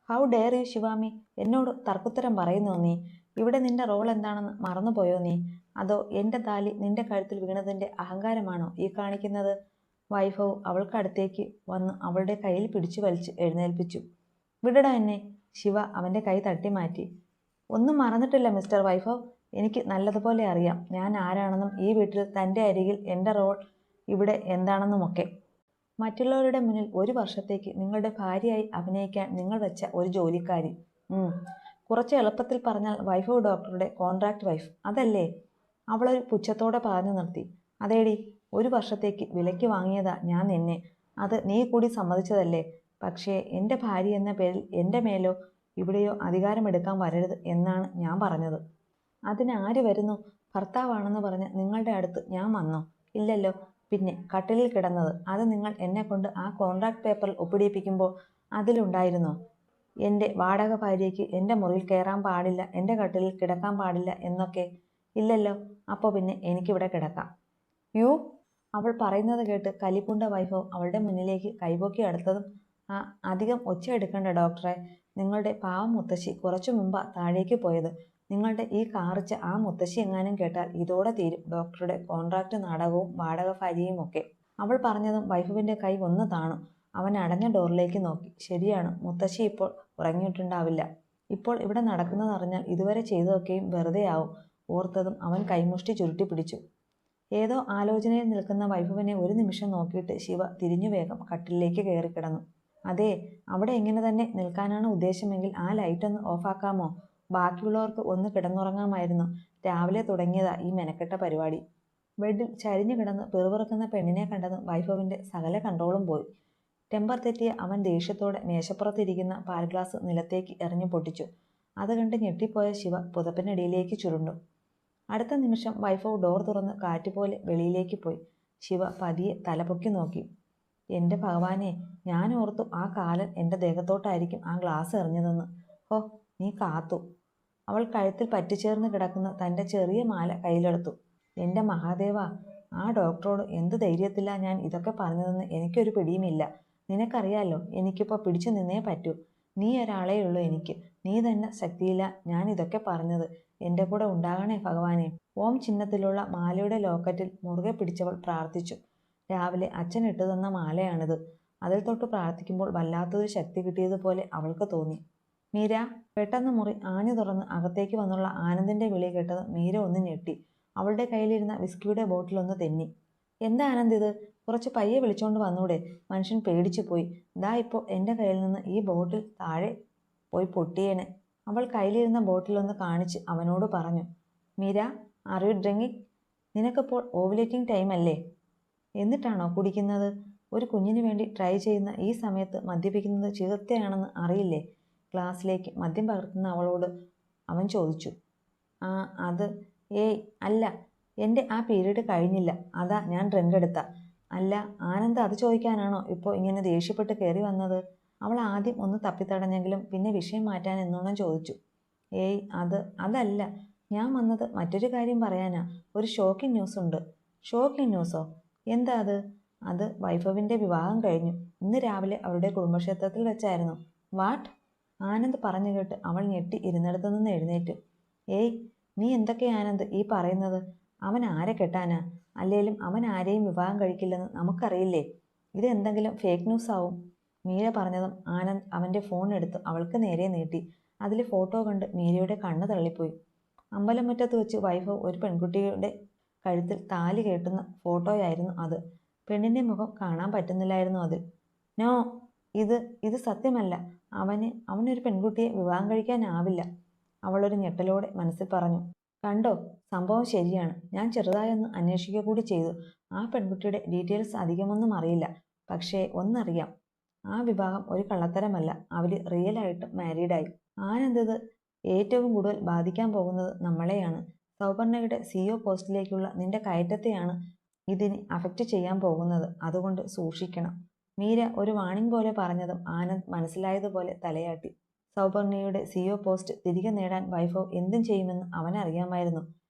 How dare you ശിവാമി, എന്നോട് തർക്കുത്തരം പറയുന്നോ നീ? ഇവിടെ നിന്റെ റോൾ എന്താണെന്ന് മറന്നുപോയോ നീ? അതോ എൻ്റെ താലി നിന്റെ കഴുത്തിൽ വീണതിൻ്റെ അഹങ്കാരമാണോ ഈ കാണിക്കുന്നത്? വൈഭവ് അവൾക്കടുത്തേക്ക് വന്ന് അവളുടെ കയ്യിൽ പിടിച്ചു വലിച്ച് എഴുന്നേൽപ്പിച്ചു. വിടടാ എന്നെ. ശിവ അവൻ്റെ കൈ തട്ടി മാറ്റി. ഒന്നും മറന്നിട്ടില്ല മിസ്റ്റർ വൈഭവ്. എനിക്ക് നല്ലതുപോലെ അറിയാം ഞാൻ ആരാണെന്നും ഈ വീട്ടിൽ തൻ്റെ അരികിൽ എൻ്റെ റോൾ ഇവിടെ എന്താണെന്നുമൊക്കെ. മറ്റുള്ളവരുടെ മുന്നിൽ ഒരു വർഷത്തേക്ക് നിങ്ങളുടെ ഭാര്യയായി അഭിനയിക്കാൻ നിങ്ങൾ വെച്ച ഒരു ജോലിക്കാരി. കുറച്ച് എളുപ്പത്തിൽ പറഞ്ഞാൽ വൈഭവ് ഡോക്ടറുടെ കോൺട്രാക്ട് വൈഫ്, അതല്ലേ? അവളൊരു പുച്ഛത്തോടെ പറഞ്ഞു നിർത്തി. അതേടി, ഒരു വർഷത്തേക്ക് വിലയ്ക്ക് വാങ്ങിയതാ ഞാൻ നിന്നെ. അത് നീ കൂടി സമ്മതിച്ചതല്ലേ? പക്ഷേ എൻ്റെ ഭാര്യ എന്ന പേരിൽ എൻ്റെ മേലോ ഇവിടെയോ അധികാരമെടുക്കാൻ വരരുത് എന്നാണ് ഞാൻ പറഞ്ഞത്. അതിനാര് വരുന്നു? ഭർത്താവാണെന്ന് പറഞ്ഞ് നിങ്ങളുടെ അടുത്ത് ഞാൻ വന്നോ? ഇല്ലല്ലോ. പിന്നെ കട്ടിലിൽ കിടന്നത്, അത് നിങ്ങൾ എന്നെക്കൊണ്ട് ആ കോൺട്രാക്ട് പേപ്പറിൽ ഒപ്പിടിപ്പിക്കുമ്പോൾ അതിലുണ്ടായിരുന്നോ എൻ്റെ വാടക ഭാര്യയ്ക്ക് എൻ്റെ മുറിയിൽ കയറാൻ പാടില്ല, എൻ്റെ കട്ടിലിൽ കിടക്കാൻ പാടില്ല എന്നൊക്കെ? ഇല്ലല്ലോ. അപ്പോൾ പിന്നെ എനിക്കിവിടെ കിടക്കാം. യു അവൾ പറയുന്നത് കേട്ട് കലിപ്പുണ്ട വൈഭവ് അവളുടെ മുന്നിലേക്ക് കൈപൊക്കി അടുത്തതും അധികം ഒച്ച എടുക്കണ്ട ഡോക്ടറെ. നിങ്ങളുടെ പാവം മുത്തശ്ശി കുറച്ചു മുമ്പാ താഴേക്ക് പോയത്. നിങ്ങളുടെ ഈ കാറിച്ച ആ മുത്തശ്ശി എങ്ങാനും കേട്ടാൽ ഇതോടെ തീരും ഡോക്ടറുടെ കോൺട്രാക്ട് നാടകവും വാടക ഭാര്യയും ഒക്കെ. അവൾ പറഞ്ഞതും വൈഭവിൻ്റെ കൈ ഒന്ന് താണു. അവൻ അടഞ്ഞ ഡോറിലേക്ക് നോക്കി. ശരിയാണ്, മുത്തശ്ശി ഇപ്പോൾ ഉറങ്ങിയിട്ടുണ്ടാവില്ല. ഇപ്പോൾ ഇവിടെ നടക്കുന്നതറിഞ്ഞാൽ ഇതുവരെ ചെയ്തതൊക്കെയും വെറുതെ ആവും. ഓർത്തതും അവൻ കൈമുഷ്ടി ചുരുട്ടി പിടിച്ചു. ഏതോ ആലോചനയിൽ നിൽക്കുന്ന വൈഭവിനെ ഒരു നിമിഷം നോക്കിയിട്ട് ശിവ തിരിഞ്ഞു വേഗം കട്ടിലേക്ക് കയറി കിടന്നു. അതെ, അവിടെ എങ്ങനെ തന്നെ നിൽക്കാനാണ് ഉദ്ദേശമെങ്കിൽ ആ ലൈറ്റൊന്ന് ഓഫാക്കാമോ? ബാക്കിയുള്ളവർക്ക് ഒന്ന് കിടന്നുറങ്ങാമായിരുന്നു. രാവിലെ തുടങ്ങിയതാ ഈ മെനക്കെട്ട പരിപാടി. ബെഡിൽ ചരിഞ്ഞു കിടന്ന് പിറുപിറുക്കുന്ന പെണ്ണിനെ കണ്ടതും വൈഭവിൻ്റെ സകല കൺട്രോളും പോയി. ടെമ്പർ തെറ്റിയ അവൻ ദേഷ്യത്തോടെ മേശപ്പുറത്തിരിക്കുന്ന പാൽ ഗ്ലാസ് നിലത്തേക്ക് എറിഞ്ഞു പൊട്ടിച്ചു. അത് കണ്ട് ഞെട്ടിപ്പോയ ശിവ പുതപ്പിനടിയിലേക്ക് ചുരുണ്ടു. അടുത്ത നിമിഷം വൈഭവ് ഡോർ തുറന്ന് കാറ്റുപോലെ വെളിയിലേക്ക് പോയി. ശിവ പതിയെ തലപൊക്കി നോക്കി. എൻ്റെ ഭഗവാനെ, ഞാൻ ഓർത്തു ആ കാലൻ എൻ്റെ ദേഹത്തോട്ടായിരിക്കും ആ ഗ്ലാസ് എറിഞ്ഞതെന്ന്. ഹോ, നീ കാത്തു. അവൾ കഴുത്തിൽ പറ്റിച്ചേർന്ന് കിടക്കുന്ന തൻ്റെ ചെറിയ മാല കയ്യിലെടുത്തു. എൻ്റെ മഹാദേവ, ആ ഡോക്ടറോട് എന്ത് ധൈര്യത്തിലാ ഞാൻ ഇതൊക്കെ പറഞ്ഞതെന്ന് എനിക്കൊരു പിടിയുമില്ല. നിനക്കറിയാലോ, എനിക്കിപ്പോൾ പിടിച്ചു നിന്നേ പറ്റൂ. നീ ഒരാളേ ഉള്ളൂ എനിക്ക്. നീ തന്നെ ശക്തിയില്ല ഞാൻ ഇതൊക്കെ പറഞ്ഞത്. എൻ്റെ കൂടെ ഉണ്ടാകണേ ഭഗവാനെ. ഓം ചിഹ്നത്തിലുള്ള മാലയുടെ ലോക്കറ്റിൽ മുറുകെ പിടിച്ചവൾ പ്രാർത്ഥിച്ചു. രാവിലെ അച്ഛൻ ഇട്ടു തന്ന മാലയാണിത്. അതിൽ തൊട്ട് പ്രാർത്ഥിക്കുമ്പോൾ വല്ലാത്തൊരു ശക്തി കിട്ടിയതുപോലെ അവൾക്ക് തോന്നി. മീര. പെട്ടെന്ന് മുറി ആഞ്ഞു തുറന്ന് അകത്തേക്ക് വന്നുള്ള ആനന്ദിൻ്റെ വിളി കേട്ടത് മീര ഒന്ന് ഞെട്ടി. അവളുടെ കയ്യിലിരുന്ന വിസ്കിയുടെ ബോട്ടിലൊന്ന് തെന്നി. എന്താ ആനന്ദ് ഇത്? കുറച്ച് പയ്യെ വിളിച്ചോണ്ട് വന്നൂടെ? മനുഷ്യൻ പേടിച്ചു പോയി. ദാ ഇപ്പോൾ എൻ്റെ കയ്യിൽ നിന്ന് ഈ ബോട്ടിൽ താഴെ പോയി പൊട്ടിയേനെ. അവൾ കയ്യിലിരുന്ന ബോട്ടിലൊന്ന് കാണിച്ച് അവനോട് പറഞ്ഞു. Meera, are you drinking? നിനക്കിപ്പോൾ ഓവുലേറ്റിംഗ് ടൈം അല്ലേ? എന്നിട്ടാണോ കുടിക്കുന്നത്? ഒരു കുഞ്ഞിന് വേണ്ടി ട്രൈ ചെയ്യുന്ന ഈ സമയത്ത് മദ്യപിക്കുന്നത് ചീത്തയാണെന്ന് അറിയില്ലേ? ഗ്ലാസ്സിലേക്ക് മദ്യം പകർത്തുന്ന അവളോട് അവൻ ചോദിച്ചു. അത് ഏയ് അല്ല, എൻ്റെ ആ പീരീഡ് കഴിഞ്ഞില്ല, അതാ ഞാൻ ഡ്രിങ്ക് എടുത്ത. അല്ല ആനന്ദ്, അത് ചോദിക്കാനാണോ ഇപ്പോൾ ഇങ്ങനെ ദേഷ്യപ്പെട്ട് കയറി വന്നത്? അവൾ ആദ്യം ഒന്ന് തപ്പിത്തടഞ്ഞെങ്കിലും പിന്നെ വിഷയം മാറ്റാൻ എന്നോണം ചോദിച്ചു. ഏയ് അതല്ല, ഞാൻ വന്നത് മറ്റൊരു കാര്യം പറയാനാ. ഒരു ഷോക്കിംഗ് ന്യൂസ് ഉണ്ട്. ഷോക്കിംഗ് ന്യൂസോ? എന്താ അത്? അത് വൈഭവിൻ്റെ വിവാഹം കഴിഞ്ഞു. ഇന്ന് രാവിലെ അവരുടെ കുടുംബക്ഷേത്രത്തിൽ വെച്ചായിരുന്നു. വാട്ട്? ആനന്ദ് പറഞ്ഞു കേട്ട് അവൾ ഞെട്ടി ഇരുന്നിടത്തു നിന്ന് എഴുന്നേറ്റു. ഏയ്, നീ എന്തൊക്കെയാ ആനന്ദ് ഈ പറയുന്നത്? അവൻ ആരെ കെട്ടാനാ? അല്ലേലും അവൻ ആരെയും വിവാഹം കഴിക്കില്ലെന്ന് നമുക്കറിയില്ലേ. ഇത് എന്തെങ്കിലും ഫേക്ക് ന്യൂസ് ആവും. മീര പറഞ്ഞതും ആനന്ദ് അവൻ്റെ ഫോൺ എടുത്ത് അവൾക്ക് നേരെ നീട്ടി. അതിൽ ഫോട്ടോ കണ്ട് മീരയുടെ കണ്ണ് തള്ളിപ്പോയി. അമ്പലമുറ്റത്ത് വെച്ച് വൈഭവ് ഒരു പെൺകുട്ടിയുടെ കഴുത്തിൽ താലി കെട്ടുന്ന ഫോട്ടോയായിരുന്നു അത്. പെണ്ണിൻ്റെ മുഖം കാണാൻ പറ്റുന്നില്ലായിരുന്നു അതിൽ. നോ, ഇത് സത്യമല്ല. അവനൊരു പെൺകുട്ടിയെ വിവാഹം കഴിക്കാനാവില്ല. അവളൊരു ഞെട്ടലോടെ മനസ്സിൽ പറഞ്ഞു. കണ്ടോ, സംഭവം ശരിയാണ്. ഞാൻ ചെറുതായൊന്ന് അന്വേഷിക്കുക കൂടി ചെയ്തു. ആ പെൺകുട്ടിയുടെ ഡീറ്റെയിൽസ് അധികമൊന്നും അറിയില്ല. പക്ഷേ ഒന്നറിയാം, ആ വിവാഹം ഒരു കള്ളത്തരമല്ല. അവർ റിയലായിട്ടും മാരീഡായി. ആനന്ദത് ഏറ്റവും കൂടുതൽ ബാധിക്കാൻ പോകുന്നത് നമ്മളെയാണ്. സൗപർണയുടെ CEO പോസ്റ്റിലേക്കുള്ള നിന്റെ കയറ്റത്തെയാണ് ഇതിന് അഫക്റ്റ് ചെയ്യാൻ പോകുന്നത്. അതുകൊണ്ട് സൂക്ഷിക്കണം. മീര ഒരു വാണിംഗ് പോലെ പറഞ്ഞതും ആനന്ദ് മനസ്സിലായതുപോലെ തലയാട്ടി. സൗപർണയുടെ CEO പോസ്റ്റ് തിരികെ നേടാൻ വൈഭവ് എന്തും ചെയ്യുമെന്ന് അവനറിയാമായിരുന്നു.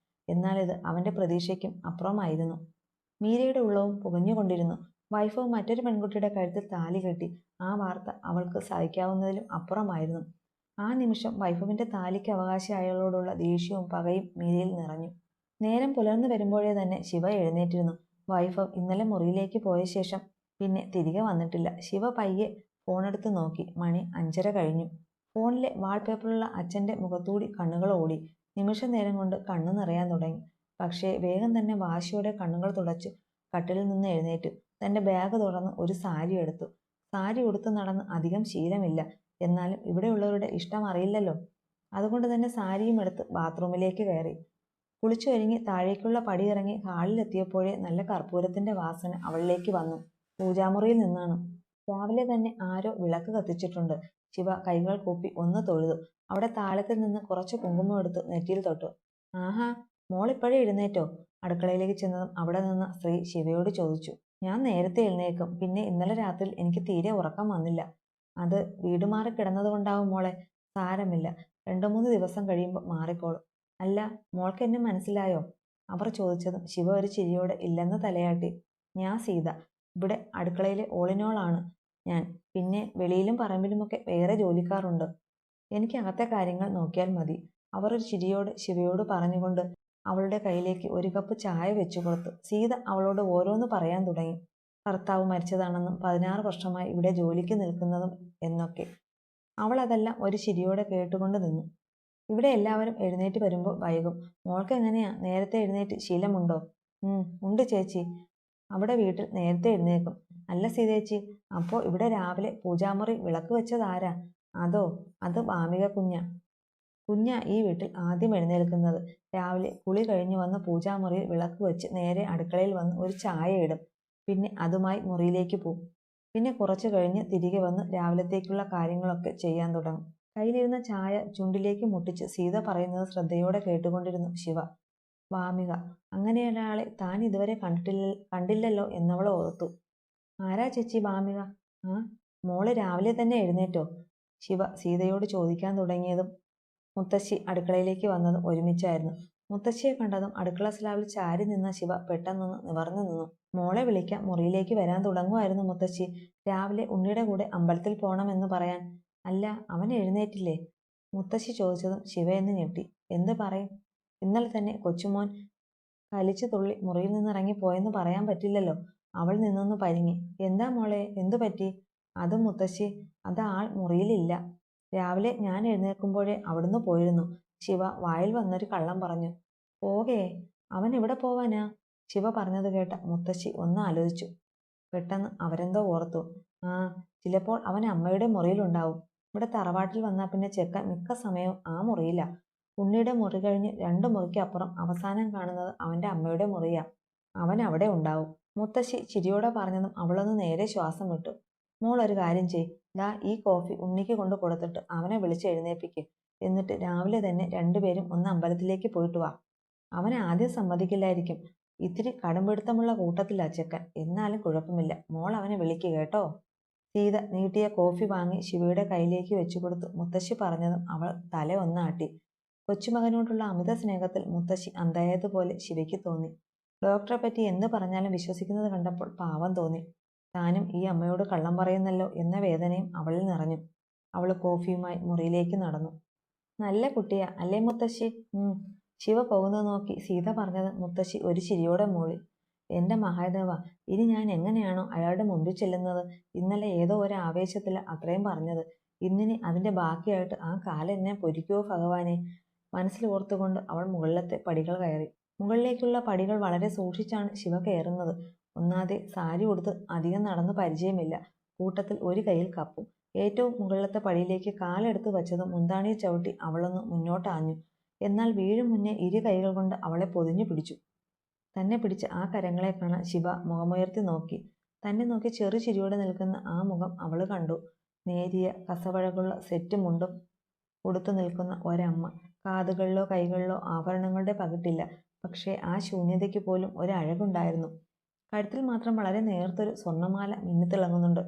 എന്നാൽ ഇത് അവൻ്റെ പ്രതീക്ഷയ്ക്കും അപ്പുറമായിരുന്നു. മീരയുടെ ഉള്ളവും പുകഞ്ഞുകൊണ്ടിരുന്നു. വൈഫവ് മറ്റൊരു പെൺകുട്ടിയുടെ കഴുത്തിൽ താലി കെട്ടി. ആ വാർത്ത അവൾക്ക് സഹിക്കാവുന്നതിലും അപ്പുറമായിരുന്നു. ആ നിമിഷം വൈഫവിന്റെ താലിക്ക് അവകാശിയായവളോടുള്ള ദേഷ്യവും പകയും മീരയിൽ നിറഞ്ഞു. നേരം പുലർന്നു വരുമ്പോഴേ തന്നെ ശിവ എഴുന്നേറ്റിരുന്നു. വൈഫവ് ഇന്നലെ മുറിയിലേക്ക് പോയ ശേഷം പിന്നെ തിരികെ വന്നിട്ടില്ല. ശിവ പയ്യെ ഫോണെടുത്ത് നോക്കി. മണി 5:30 കഴിഞ്ഞു. ഫോണിലെ വാൾപേപ്പറിലുള്ള അച്ഛന്റെ മുഖത്തൂടി കണ്ണുകൾ ഓടി. നിമിഷ നേരം കൊണ്ട് കണ്ണു നിറയാൻ തുടങ്ങി. പക്ഷേ വേഗം തന്നെ വാശിയോടെ കണ്ണുകൾ തുടച്ചു കട്ടിലിൽ നിന്ന് എഴുന്നേറ്റു. തന്റെ ബാഗ് തുറന്ന് ഒരു സാരി എടുത്തു. സാരി ഉടുത്ത് നടന്ന് അധികം ശീലമില്ല. എന്നാലും ഇവിടെയുള്ളവരുടെ ഇഷ്ടം അറിയില്ലല്ലോ. അതുകൊണ്ട് തന്നെ സാരിയും എടുത്ത് ബാത്റൂമിലേക്ക് കയറി. കുളിച്ചൊരുങ്ങി താഴേക്കുള്ള പടിയിറങ്ങി ഹാളിലെത്തിയപ്പോഴേ നല്ല കർപ്പൂരത്തിന്റെ വാസന അവളിലേക്ക് വന്നു. പൂജാമുറിയിൽ നിന്നാണ്. രാവിലെ തന്നെ ആരോ വിളക്ക് കത്തിച്ചിട്ടുണ്ട്. ശിവ കൈകൾ കൂപ്പി ഒന്ന് തൊഴുതു. അവിടെ താഴത്തിൽ നിന്ന് കുറച്ച് കുങ്കുമം എടുത്ത് നെറ്റിയിൽ തൊട്ടു. ആഹാ, മോളിപ്പോഴേ എഴുന്നേറ്റോ? അടുക്കളയിലേക്ക് ചെന്നതും അവിടെ നിന്ന് സ്ത്രീ ശിവയോട് ചോദിച്ചു. ഞാൻ നേരത്തെ എഴുന്നേൽക്കും. പിന്നെ ഇന്നലെ രാത്രി എനിക്ക് തീരെ ഉറക്കം വന്നില്ല. അത് വീട് മാറി കിടന്നതുകൊണ്ടാവും മോളെ. സാരമില്ല, 2-3 ദിവസം കഴിയുമ്പോൾ മാറിക്കോളും. അല്ല, മോൾക്ക് എന്നെ മനസ്സിലായോ? അവർ ചോദിച്ചതും ശിവ ഒരു ചിരിയോടെ ഇല്ലെന്ന് തലയാട്ടി. ഞാൻ സീത. ഇവിടെ അടുക്കളയിലെ ഓളിനോളാണ് ഞാൻ. പിന്നെ വെളിയിലും പറമ്പിലുമൊക്കെ വേറെ ജോലിക്കാരുണ്ട്. എനിക്ക് അകത്തെ കാര്യങ്ങൾ നോക്കിയാൽ മതി. അവർ ഒരു ചിരിയോടെ ശിവയോട് പറഞ്ഞുകൊണ്ട് അവളുടെ കയ്യിലേക്ക് ഒരു കപ്പ് ചായ വെച്ചു കൊടുത്തു. സീത അവളോട് ഓരോന്ന് പറയാൻ തുടങ്ങി. ഭർത്താവ് മരിച്ചതാണെന്നും 16 വർഷമായി ഇവിടെ ജോലിക്ക് നിൽക്കുന്നതും എന്നൊക്കെ. അവൾ അതെല്ലാം ഒരു ചിരിയോടെ കേട്ടുകൊണ്ട് നിന്നു. ഇവിടെ എല്ലാവരും എഴുന്നേറ്റ് വരുമ്പോൾ വൈകും. മോൾക്ക് എങ്ങനെയാ, നേരത്തെ എഴുന്നേറ്റ് ശീലമുണ്ടോ? ഉണ്ട് ചേച്ചി. അവിടെ വീട്ടിൽ നേരത്തെ എഴുന്നേൽക്കും. അല്ല സീതേച്ചി, അപ്പോ ഇവിടെ രാവിലെ പൂജാമുറി വിളക്ക് വെച്ചതാരാ? അത് ഭാമിക കുഞ്ഞാ ഈ വീട്ടിൽ ആദ്യം എഴുന്നേൽക്കുന്നത്. രാവിലെ കുളി കഴിഞ്ഞു വന്ന് പൂജാമുറിയിൽ വിളക്ക് വെച്ച് നേരെ അടുക്കളയിൽ വന്ന് ഒരു ചായ ഇടും. പിന്നെ അതുമായി മുറിയിലേക്ക് പോവും. പിന്നെ കുറച്ചു കഴിഞ്ഞ് തിരികെ വന്ന് രാവിലത്തേക്കുള്ള കാര്യങ്ങളൊക്കെ ചെയ്യാൻ തുടങ്ങും. കയ്യിലിരുന്ന ചായ ചുണ്ടിലേക്ക് മുട്ടിച്ച് സീത പറയുന്നത് ശ്രദ്ധയോടെ കേട്ടുകൊണ്ടിരുന്നു ശിവ. ഭാമിക, അങ്ങനെയൊരാളെ താൻ ഇതുവരെ കണ്ടില്ലല്ലോ എന്നവൾ ഓർത്തു. ആരാ ചേച്ചി ഭാമിക? ആ, മോള് രാവിലെ തന്നെ എഴുന്നേറ്റോ? ശിവ സീതയോട് ചോദിക്കാൻ തുടങ്ങിയതും മുത്തശ്ശി അടുക്കളയിലേക്ക് വന്നതും ഒരുമിച്ചായിരുന്നു. മുത്തശ്ശിയെ കണ്ടതും അടുക്കള സ്ലാബിൽ ചാരി നിന്ന ശിവ പെട്ടെന്നൊന്ന് നിവർന്നു നിന്നു. മോളെ വിളിക്കാൻ മുറിയിലേക്ക് വരാൻ തുടങ്ങുമായിരുന്നു മുത്തശ്ശി. രാവിലെ ഉണ്ണിയുടെ കൂടെ അമ്പലത്തിൽ പോണമെന്ന് പറയാൻ. അല്ല, അവൻ എഴുന്നേറ്റില്ലേ? മുത്തശ്ശി ചോദിച്ചതും ശിവയെന്ന് ഞെട്ടി. എന്ത് പറയും? ഇന്നലെ തന്നെ കൊച്ചുമോൻ കലിച്ചു തുള്ളി മുറിയിൽ നിന്നിറങ്ങി പോയെന്ന് പറയാൻ പറ്റില്ലല്ലോ. അവൾ നിന്നൊന്ന് പരിങ്ങി. എന്താ മോളെ, എന്തു പറ്റി? അത് മുത്തശ്ശി, അത് ആൾ മുറിയിലില്ല. രാവിലെ ഞാൻ എഴുന്നേൽക്കുമ്പോഴേ അവിടുന്ന് പോയിരുന്നു. ശിവ വായിൽ വന്നൊരു കള്ളം പറഞ്ഞു. പോകേ? അവൻ എവിടെ പോവാനാ? ശിവ പറഞ്ഞത് കേട്ട മുത്തശ്ശി ഒന്ന് ആലോചിച്ചു. പെട്ടെന്ന് അവരെന്തോ ഓർത്തു. ആ, ചിലപ്പോൾ അവൻ അമ്മയുടെ മുറിയിലുണ്ടാവും. ഇവിടെ തറവാട്ടിൽ വന്നാൽ പിന്നെ ചെക്കൻ മിക്ക സമയവും ആ മുറിയില്ല. ഉണ്ണിയുടെ മുറി കഴിഞ്ഞ് 2 മുറിക്ക് അപ്പുറം അവസാനം കാണുന്നത് അവന്റെ അമ്മയുടെ മുറിയാ. അവൻ അവിടെ ഉണ്ടാവും. മുത്തശ്ശി ചിരിയോടെ പറഞ്ഞതും അവളൊന്ന് നേരെ ശ്വാസം വിട്ടു. മോൾ ഒരു കാര്യം ചെയ്. ദാ ഈ കോഫി ഉണ്ണിക്ക് കൊണ്ട് കൊടുത്തിട്ട് അവനെ വിളിച്ച് എഴുന്നേൽപ്പിക്ക്. എന്നിട്ട് രാവിലെ തന്നെ 2 പേരും ഒന്ന് അമ്പലത്തിലേക്ക് പോയിട്ട് വാ. അവൻ ആദ്യം സമ്മതിക്കില്ലായിരിക്കും. ഇത്തിരി കടുംപിടുത്തമുള്ള കൂട്ടത്തിലാ ചെക്കൻ. എന്നാലും കുഴപ്പമില്ല. മോൾ അവനെ വിളിക്ക് കേട്ടോ. സീത നീട്ടിയ കോഫി വാങ്ങി ശിവയുടെ കയ്യിലേക്ക് വെച്ചുകൊടുത്തു മുത്തശ്ശി പറഞ്ഞതും അവൾ തല ഒന്നാട്ടി. കൊച്ചുമകനോടുള്ള അമിത സ്നേഹത്തിൽ മുത്തശ്ശി അന്തായതുപോലെ ശിവയ്ക്ക് തോന്നി. ഡോക്ടറെ പറ്റി എന്ത് പറഞ്ഞാലും വിശ്വസിക്കുന്നത് കണ്ടപ്പോൾ പാവം തോന്നി. താനും ഈ അമ്മയോട് കള്ളം പറയുന്നല്ലോ എന്ന വേദനയും അവളിൽ നിറഞ്ഞു. അവൾ കോഫിയുമായി മുറിയിലേക്ക് നടന്നു. നല്ല കുട്ടിയാ അല്ലേ മുത്തശ്ശി? ശിവ പോകുന്നത് നോക്കി സീത പറഞ്ഞത് മുത്തശ്ശി ഒരു ചിരിയോടെ മൂളി. എന്റെ മഹാദേവ, ഇനി ഞാൻ എങ്ങനെയാണോ അയാളുടെ മുമ്പിൽ ചെല്ലുന്നത്? ഇന്നലെ ഏതോ ഒരു ആവേശത്തിൽ അത്രയും പറഞ്ഞത്. ഇന്നിനി അതിന്റെ ബാക്കിയായിട്ട് ആ കാലെന്നെ പൊരിക്കുവോ ഭഗവാനെ? മനസ്സിൽ ഓർത്തുകൊണ്ട് അവൾ മുകളിലത്തെ പടികൾ കയറി. മുകളിലേക്കുള്ള പടികൾ വളരെ സൂക്ഷിച്ചാണ് ശിവ കയറുന്നത്. ഒന്നാതെ സാരി ഉടുത്ത് അധികം നടന്നു പരിചയമില്ല. കൂട്ടത്തിൽ ഒരു കയ്യിൽ കപ്പും. ഏറ്റവും മുകളിലത്തെ പടിയിലേക്ക് കാലെടുത്ത് വച്ചതും മുന്താണിയിൽ ചവിട്ടി അവളൊന്ന് മുന്നോട്ടാഞ്ഞു. എന്നാൽ വീഴും മുന്നേ ഇരു കൈകൾ കൊണ്ട് അവളെ പൊതിഞ്ഞു പിടിച്ചു. തന്നെ പിടിച്ച് ആ കരങ്ങളെ കാണാൻ ശിവ മുഖമുയർത്തി നോക്കി. തന്നെ നോക്കി ചെറു ചിരിയോടെ നിൽക്കുന്ന ആ മുഖം അവൾ കണ്ടു. നേരിയ കസവഴകുള്ള സെറ്റ് മുണ്ടും ഉടുത്തു നിൽക്കുന്ന ഒരമ്മ. കാതുകളിലോ കൈകളിലോ ആഭരണങ്ങളുടെ പകിട്ടില്ല. പക്ഷേ ആ ശൂന്യതയ്ക്ക് പോലും ഒരു അഴകുണ്ടായിരുന്നു. കഴുത്തിൽ മാത്രം വളരെ നേർത്തൊരു സ്വർണ്ണമാല മിന്നിത്തിളങ്ങുന്നുണ്ട്.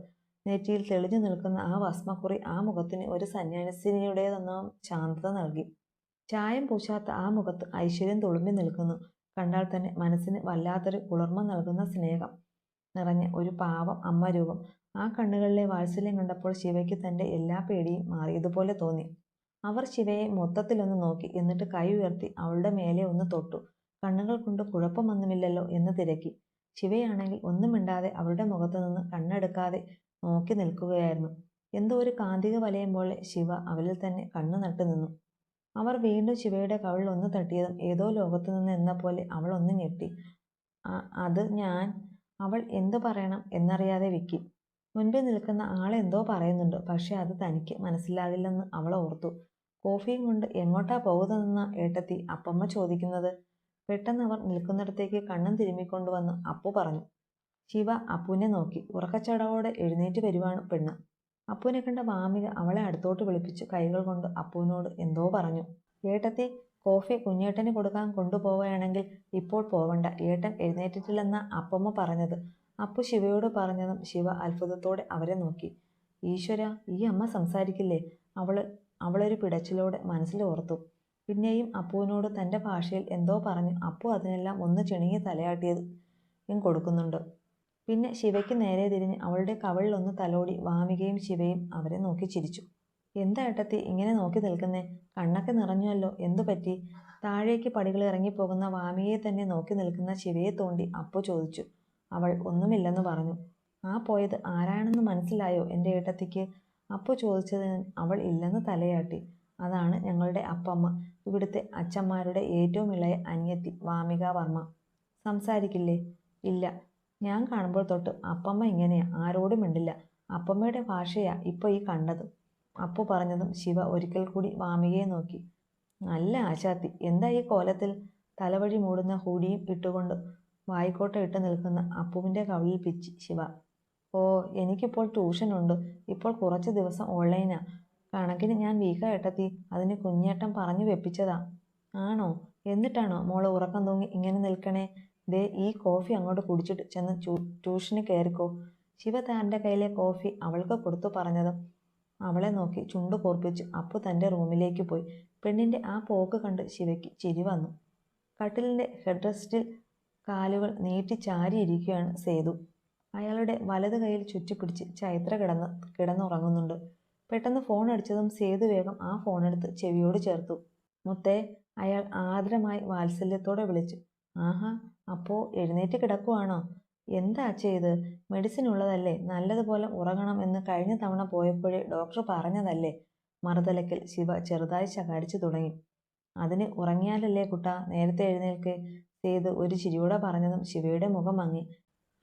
നെറ്റിയിൽ തെളിഞ്ഞു നിൽക്കുന്ന ആ ഭസ്മക്കുറി ആ മുഖത്തിന് ഒരു സന്യാസിനിയുടേതെന്നോണം ശാന്തത നൽകി. ചായം പൂശാത്ത ആ മുഖത്ത് ഐശ്വര്യം തുളുമ്പി നിൽക്കുന്നു. കണ്ടാൽ തന്നെ മനസ്സിന് വല്ലാത്തൊരു കുളിർമ നൽകുന്ന സ്നേഹം. നിറഞ്ഞ ഒരു പാവം അമ്മ രൂപം. ആ കണ്ണുകളിലെ വാത്സല്യം കണ്ടപ്പോൾ ശിവയ്ക്ക് തൻ്റെ എല്ലാ പേടിയും മാറിയതുപോലെ തോന്നി. അവർ ശിവയെ മൊത്തത്തിലൊന്ന് നോക്കി. എന്നിട്ട് കൈ ഉയർത്തി അവളുടെ മേലെ ഒന്ന് തൊട്ടു. കണ്ണുകൾ കൊണ്ട് കുഴപ്പമൊന്നുമില്ലല്ലോ എന്ന് തിരക്കി. ശിവയാണെങ്കിൽ ഒന്നും മിണ്ടാതെ അവളുടെ മുഖത്തു നിന്ന് കണ്ണെടുക്കാതെ നോക്കി നിൽക്കുകയായിരുന്നു. എന്തോ ഒരു കാന്തിക വലയം പോലെ ശിവ അവളിൽ തന്നെ കണ്ണു നട്ടു നിന്നു. അവർ വീണ്ടും ശിവയുടെ കവിളിൽ ഒന്ന് തട്ടിയതും ഏതോ ലോകത്തു നിന്ന് എന്ന പോലെ അവൾ ഒന്ന് ഞെട്ടി. അത് ഞാൻ അവൾ എന്തു പറയണം എന്നറിയാതെ വിക്കി. മുൻപിൽ നിൽക്കുന്ന ആളെന്തോ പറയുന്നുണ്ട്. പക്ഷെ അത് തനിക്ക് മനസ്സിലാകില്ലെന്ന് അവൾ ഓർത്തു. കോഫിയും കൊണ്ട് എങ്ങോട്ടാ പോകുന്നതെന്ന ഏട്ടത്തി അപ്പമ്മ ചോദിക്കുന്നത്. പെട്ടെന്ന് അവർ നിൽക്കുന്നിടത്തേക്ക് കണ്ണും തിരുമ്മിക്കൊണ്ടുവന്ന് അപ്പു പറഞ്ഞു. ശിവ അപ്പുവിനെ നോക്കി. ഉറക്കച്ചടവോടെ എഴുന്നേറ്റ് വരുവാണ് പെണ്ണ്. അപ്പുവിനെ കണ്ട വാമിക അവളെ അടുത്തോട്ട് വിളിപ്പിച്ച് കൈകൾ കൊണ്ട് അപ്പുവിനോട് എന്തോ പറഞ്ഞു. ഏട്ടത്തി, കോഫി കുഞ്ഞേട്ടന് കൊടുക്കാൻ കൊണ്ടുപോവുകയാണെങ്കിൽ ഇപ്പോൾ പോവണ്ട. ഏട്ടൻ എഴുന്നേറ്റിട്ടില്ലെന്ന അപ്പമ്മ പറഞ്ഞത്. അപ്പു ശിവയോട് പറഞ്ഞതും ശിവ അത്ഭുതത്തോടെ അവരെ നോക്കി. ഈശ്വര, ഈ അമ്മ സംസാരിക്കില്ലേ? അവളൊരു പിടച്ചിലോടെ മനസ്സിൽ ഓർത്തു. പിന്നെയും അപ്പുവിനോട് തൻ്റെ ഭാഷയിൽ എന്തോ പറഞ്ഞു. അപ്പു അതിനെല്ലാം ഒന്ന് ചിണുങ്ങി തലയാട്ടിയും കൊടുക്കുന്നുണ്ട്. പിന്നെ ശിവയ്ക്ക് നേരെ തിരിഞ്ഞ് അവളുടെ കവിളിൽ ഒന്ന് തലോടി. വാമികയും ശിവയും അവരെ നോക്കി ചിരിച്ചു. എന്താ ഏട്ടത്തി ഇങ്ങനെ നോക്കി നിൽക്കുന്നേ? കണ്ണൊക്കെ നിറഞ്ഞുവല്ലോ, എന്തു പറ്റി? താഴേക്ക് പടികൾ ഇറങ്ങിപ്പോകുന്ന വാമികയെ തന്നെ നോക്കി നിൽക്കുന്ന ശിവയെ തോണ്ടി അപ്പു ചോദിച്ചു. അവൾ ഒന്നുമില്ലെന്ന് പറഞ്ഞു. ആ പോയത് ആരാണെന്ന് മനസ്സിലായോ എൻ്റെ ഏട്ടത്തിക്ക്? അപ്പു ചോദിച്ചതിന് അവൾ ഇല്ലെന്ന് തലയാട്ടി. അതാണ് ഞങ്ങളുടെ അപ്പമ്മ, ഇവിടുത്തെ അച്ഛന്മാരുടെ ഏറ്റവും ഇളയ അനിയത്തി വാമിക വർമ്മ. സംസാരിക്കില്ലേ? ഇല്ല, ഞാൻ കാണുമ്പോൾ തൊട്ട് അപ്പമ്മ ഇങ്ങനെയാ, ആരോടും മിണ്ടില്ല. അപ്പമ്മയുടെ ഭാഷയാ ഇപ്പോൾ ഈ കണ്ടത്. അപ്പു പറഞ്ഞതും ശിവ ഒരിക്കൽ കൂടി വാമികയെ നോക്കി. നല്ല ആശാത്തി, എന്താ ഈ കോലത്തിൽ? തലവഴി മൂടുന്ന ഹൂഡിയും ഇട്ടുകൊണ്ട് വായിക്കോട്ട ഇട്ട് നിൽക്കുന്ന അപ്പുവിൻ്റെ കവിളിൽ പിച്ചി ശിവ. ഓ, എനിക്കിപ്പോൾ ട്യൂഷനുണ്ട്. ഇപ്പോൾ കുറച്ച് ദിവസം ഓൺലൈനാ. കണക്കിന് ഞാൻ വീക്കാ ഏട്ടത്തി. അതിന് കുഞ്ഞേട്ടൻ പറഞ്ഞു വെപ്പിച്ചതാ. ആണോ? എന്നിട്ടാണോ മോള് ഉറക്കം തൂങ്ങി ഇങ്ങനെ നിൽക്കണേ? ദേ, ഈ കോഫി അങ്ങോട്ട് കുടിച്ചിട്ട് ചെന്ന് ട്യൂഷന് കയറിക്കോ. ശിവ തൻ്റെ കയ്യിലെ കോഫി അവൾക്ക് കൊടുത്തു പറഞ്ഞതും അവളെ നോക്കി ചുണ്ടു കോർപ്പിച്ച് അപ്പു തൻ്റെ റൂമിലേക്ക് പോയി. പെണ്ണിൻ്റെ ആ പോക്ക് കണ്ട് ശിവയ്ക്ക് ചിരി വന്നു. കട്ടിലിൻ്റെ ഹെഡ് റെസ്റ്റിൽ കാലുകൾ നീട്ടി ചാരിയിരിക്കുകയാണ് സേതു. അയാളുടെ വലത് കൈയിൽ ചുറ്റിപ്പിടിച്ച് ചൈത്ര കിടന്നുറങ്ങുന്നുണ്ട്. പെട്ടെന്ന് ഫോൺ അടിച്ചതും സേതു വേഗം ആ ഫോണെടുത്ത് ചെവിയോട് ചേർത്തു. മുത്തേ, അയാൾ ആർദ്രമായി വാത്സല്യത്തോടെ വിളിച്ചു. ആഹാ, അപ്പോ എഴുന്നേറ്റ് കിടക്കുവാണോ? എന്താ ചെയ്ത്? മെഡിസിൻ ഉള്ളതല്ലേ, നല്ലതുപോലെ ഉറങ്ങണം എന്ന് കഴിഞ്ഞ തവണ പോയപ്പോഴേ ഡോക്ടർ പറഞ്ഞതല്ലേ? മറുതലയ്ക്കൽ ശിവ ചെറുതായി ശകാരിച്ചു തുടങ്ങി. അതിന് ഉറങ്ങിയാലല്ലേ കുട്ടാ നേരത്തെ എഴുന്നേൽക്ക്? സേതു ഒരു ചിരിയോടെ പറഞ്ഞതും ശിവയുടെ മുഖം മങ്ങി.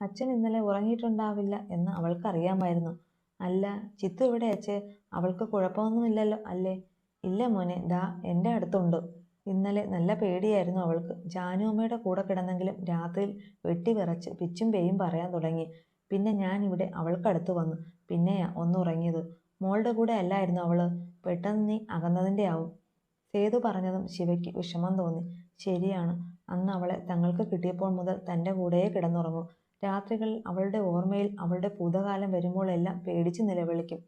അച്ഛൻ ഇന്നലെ ഉറങ്ങിയിട്ടുണ്ടാവില്ല എന്ന് അവൾക്കറിയാമായിരുന്നു. അല്ല, ചിത്തു ഇവിടെ അച്ഛേ? അവൾക്ക് കുഴപ്പമൊന്നുമില്ലല്ലോ അല്ലേ? ഇല്ല മോനെ, ദാ എൻ്റെ അടുത്തുണ്ട്. ഇന്നലെ നല്ല പേടിയായിരുന്നു അവൾക്ക്. ജാനുഅമ്മയുടെ കൂടെ കിടന്നെങ്കിലും രാത്രിയിൽ വെട്ടിവിറച്ച് പിച്ചും പേയും പറയാൻ തുടങ്ങി. പിന്നെ ഞാൻ ഇവിടെ അവൾക്കടുത്ത് വന്നു. പിന്നെയാ ഒന്നുറങ്ങിയത്. മോളുടെ കൂടെ അല്ലായിരുന്നു അവള്? പെട്ടെന്ന് നീ അകന്നതിൻ്റെ ആവും. സേതു പറഞ്ഞതും ശിവയ്ക്ക് വിഷമം തോന്നി. ശരിയാണ്, അന്ന് അവളെ തങ്ങൾക്ക് കിട്ടിയപ്പോൾ മുതൽ തൻ്റെ കൂടെയേ കിടന്നുറങ്ങൂ. രാത്രികളിൽ അവളുടെ ഓർമ്മയിൽ അവളുടെ ഭൂതകാലം വരുമ്പോഴെല്ലാം പേടിച്ച് നിലവിളിക്കും.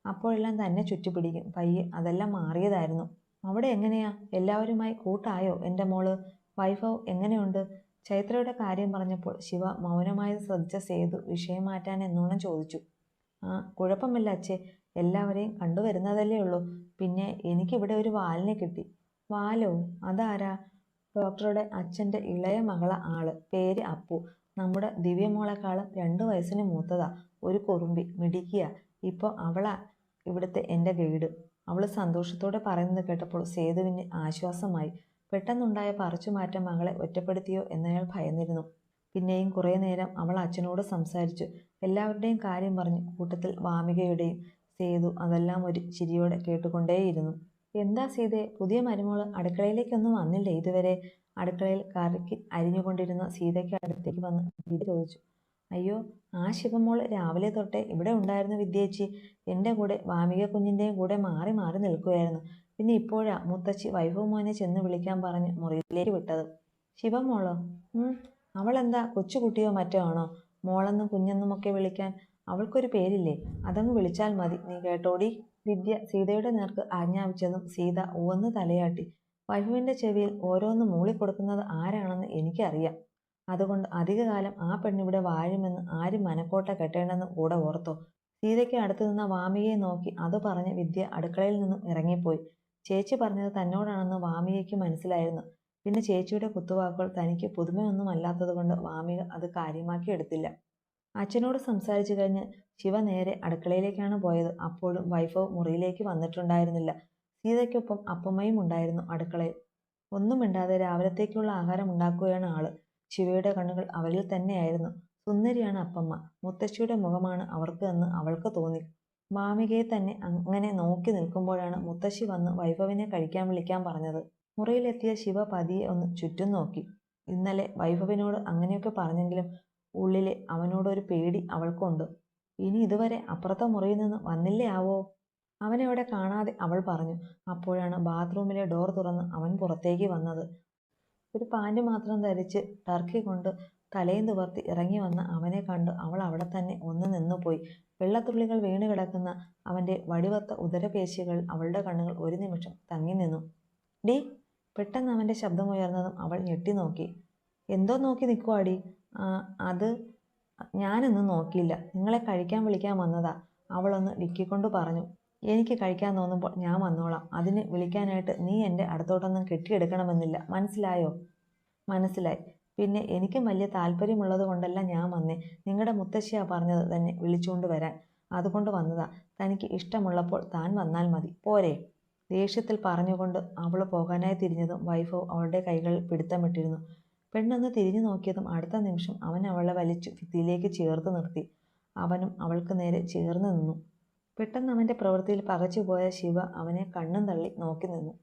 അപ്പോഴെല്ലാം തന്നെ ചുറ്റിപ്പിടിക്കും. പയ്യെ അതെല്ലാം മാറിയതായിരുന്നു. അവിടെ എങ്ങനെയാ? എല്ലാവരുമായി കൂട്ടായോ എൻ്റെ മോള്? വൈഭവ് എങ്ങനെയുണ്ട്? ചൈത്രയുടെ കാര്യം പറഞ്ഞപ്പോൾ ശിവ മൗനമായി ശ്രദ്ധിച്ച സേതു വിഷയം മാറ്റാൻ എന്നോണം ചോദിച്ചു. ആ, കുഴപ്പമില്ല അച്ഛേ. എല്ലാവരെയും കണ്ടുവരുന്നതല്ലേ ഉള്ളൂ. പിന്നെ എനിക്കിവിടെ ഒരു വാലിനെ കിട്ടി. വാലോ? അതാരാ? ഡോക്ടറുടെ അച്ഛൻ്റെ ഇളയ മകള ആള്. പേര് അപ്പു. നമ്മുടെ ദിവ്യമോളെക്കാളും 2 വയസ്സിന് മൂത്തതാ. ഒരു കുറുമ്പി, മിടുക്കിയ. ഇപ്പോൾ അവളാ ഇവിടുത്തെ എൻ്റെ ഗൈഡ്. അവൾ സന്തോഷത്തോടെ പറയുന്നത് കേട്ടപ്പോൾ സേതുവിന് ആശ്വാസമായി. പെട്ടെന്നുണ്ടായ പറിച്ചുമാറ്റം മകളെ ഒറ്റപ്പെടുത്തിയോ എന്നയാൾ ഭയന്നിരുന്നു. പിന്നെയും കുറേ നേരം അവൾ അച്ഛനോട് സംസാരിച്ചു. എല്ലാവരുടെയും കാര്യം പറഞ്ഞു. കൂട്ടത്തിൽ വാമികയുടെയും. സേതു അതെല്ലാം ഒരു ചിരിയോടെ കേട്ടുകൊണ്ടേയിരുന്നു. എന്താ സീതേ, പുതിയ മരുമോള് അടുക്കളയിലേക്കൊന്നും വന്നില്ലേ ഇതുവരെ? അടുക്കളയിൽ കറിക്ക് അരിഞ്ഞുകൊണ്ടിരുന്ന സീതയ്ക്ക് അടുത്തേക്ക് വന്ന് വിദ്യ ചോദിച്ചു. അയ്യോ, ആ ശിവമോള് രാവിലെ തൊട്ടേ ഇവിടെ ഉണ്ടായിരുന്നു വിദ്യേച്ചി. എൻ്റെ കൂടെ വാമിക കുഞ്ഞിൻ്റെയും കൂടെ മാറി മാറി നിൽക്കുകയായിരുന്നു. പിന്നെ ഇപ്പോഴാ മുത്തച്ഛി വൈഭവ് മോനെ ചെന്ന് വിളിക്കാൻ പറഞ്ഞ് മുറിയിലേക്ക് വിട്ടത്. ശിവമോളോ? അവളെന്താ കൊച്ചുകുട്ടിയോ മറ്റോ ആണോ? മോളെന്നും കുഞ്ഞെന്നുമൊക്കെ വിളിക്കാൻ അവൾക്കൊരു പേരില്ലേ? അതങ്ങ് വിളിച്ചാൽ മതി. നീ കേട്ടോടി? വിദ്യ സീതയുടെ നേർക്ക് ആജ്ഞാപിച്ചതും സീത ഉവന്ന് തലയാട്ടി. വൈഭവിൻ്റെ ചെവിയിൽ ഓരോന്ന് മൂളിക്കൊടുക്കുന്നത് ആരാണെന്ന് എനിക്കറിയാം. അതുകൊണ്ട് അധികകാലം ആ പെണ്ണിവിടെ വാഴുമെന്ന് ആരും മനക്കോട്ട കെട്ടേണ്ടെന്ന് കൂടെ ഓർത്തോ. സീതയ്ക്ക് അടുത്ത് നിന്ന വാമികയെ നോക്കി അത് പറഞ്ഞ് വിദ്യ അടുക്കളയിൽ നിന്നും ഇറങ്ങിപ്പോയി. ചേച്ചി പറഞ്ഞത് തന്നോടാണെന്ന് വാമികയ്ക്ക് മനസ്സിലായിരുന്നു. പിന്നെ ചേച്ചിയുടെ കുത്തുവാക്കുകൾ തനിക്ക് പുതുമയൊന്നും അല്ലാത്തതുകൊണ്ട് വാമിക അത് കാര്യമാക്കി എടുത്തില്ല. അച്ഛനോട് സംസാരിച്ചു കഴിഞ്ഞ് ശിവ നേരെ അടുക്കളയിലേക്കാണ് പോയത്. അപ്പോഴും വൈഭവ് മുറിയിലേക്ക് വന്നിട്ടുണ്ടായിരുന്നില്ല. സീതയ്ക്കൊപ്പം അപ്പമ്മയും ഉണ്ടായിരുന്നു അടുക്കളയിൽ. ഒന്നും മിണ്ടാതെ രാവിലത്തേക്കുള്ള ആഹാരം ഉണ്ടാക്കുകയാണ് ആള്. ശിവയുടെ കണ്ണുകൾ അവരിൽ തന്നെയായിരുന്നു. സുന്ദരിയാണ് അപ്പമ്മ. മുത്തശ്ശിയുടെ മുഖമാണ് അവർക്ക് എന്ന് അവൾക്ക് തോന്നി. മാമികയെ തന്നെ അങ്ങനെ നോക്കി നിൽക്കുമ്പോഴാണ് മുത്തശ്ശി വന്ന് വൈഭവിനെ കഴിക്കാൻ വിളിക്കാൻ പറഞ്ഞത്. മുറിയിലെത്തിയ ശിവ പതിയെ ഒന്ന് ചുറ്റും നോക്കി. ഇന്നലെ വൈഭവിനോട് അങ്ങനെയൊക്കെ പറഞ്ഞെങ്കിലും ഉള്ളിലെ അവനോടൊരു പേടി അവൾക്കുണ്ട്. ഇനി ഇതുവരെ അപ്പുറത്തെ മുറിയിൽ നിന്ന് വന്നില്ലേ ആവോ? അവനവിടെ കാണാതെ അവൾ പറഞ്ഞു. അപ്പോഴാണ് ബാത്റൂമിലെ ഡോർ തുറന്ന് അവൻ പുറത്തേക്ക് വന്നത്. ഒരു പാൻറ് മാത്രം ധരിച്ച് ടർക്കി കൊണ്ട് തലയും തുവർത്തി ഇറങ്ങി വന്ന അവനെ കണ്ട് അവൾ അവിടെ തന്നെ ഒന്ന് നിന്നുപോയി. വെള്ളത്തുള്ളികൾ വീണ് കിടക്കുന്ന അവൻ്റെ വടിവത്ത ഉദരപേശികളിൽ അവളുടെ കണ്ണുകൾ ഒരു നിമിഷം തങ്ങി നിന്നു. ഡി! പെട്ടെന്ന് അവൻ്റെ ശബ്ദമുയർന്നതും അവൾ ഞെട്ടി നോക്കി. എന്തോ നോക്കി നിൽക്കുവാടി? അത് ഞാനൊന്നും നോക്കിയില്ല. നിങ്ങളെ കഴിക്കാൻ വിളിക്കാൻ വന്നതാ, അവളൊന്ന് വിക്കിക്കൊണ്ട് പറഞ്ഞു. എനിക്ക് കഴിക്കാൻ തോന്നുമ്പോൾ ഞാൻ വന്നോളാം. അതിന് വിളിക്കാനായിട്ട് നീ എൻ്റെ അടുത്തോട്ടൊന്നും കെട്ടിയെടുക്കണമെന്നില്ല. മനസ്സിലായോ? മനസ്സിലായി. പിന്നെ എനിക്കും വലിയ താല്പര്യമുള്ളത് കൊണ്ടല്ല ഞാൻ വന്നേ. നിങ്ങളുടെ മുത്തശ്ശിയാ പറഞ്ഞത് തന്നെ വിളിച്ചുകൊണ്ട് വരാൻ. അതുകൊണ്ട് വന്നതാ. തനിക്ക് ഇഷ്ടമുള്ളപ്പോൾ താൻ വന്നാൽ മതി, പോരെ? ദേഷ്യത്തിൽ പറഞ്ഞുകൊണ്ട് അവൾ പോകാനായി തിരിഞ്ഞതും വൈഭവ് അവളുടെ കൈകളിൽ പിടുത്തമിട്ടിരുന്നു. പെണ്ണൊന്ന് തിരിഞ്ഞു നോക്കിയതും അടുത്ത നിമിഷം അവൻ അവളെ വലിച്ചു ഭിത്തിയിലേക്ക് ചേർത്ത് നിർത്തി. അവനും അവൾക്ക് നേരെ ചേർന്ന് നിന്നു. പെട്ടെന്ന് അവൻ്റെ പ്രവൃത്തിയിൽ പകച്ചുപോയ ശിവ അവനെ കണ്ണും തള്ളി നോക്കി നിന്നു.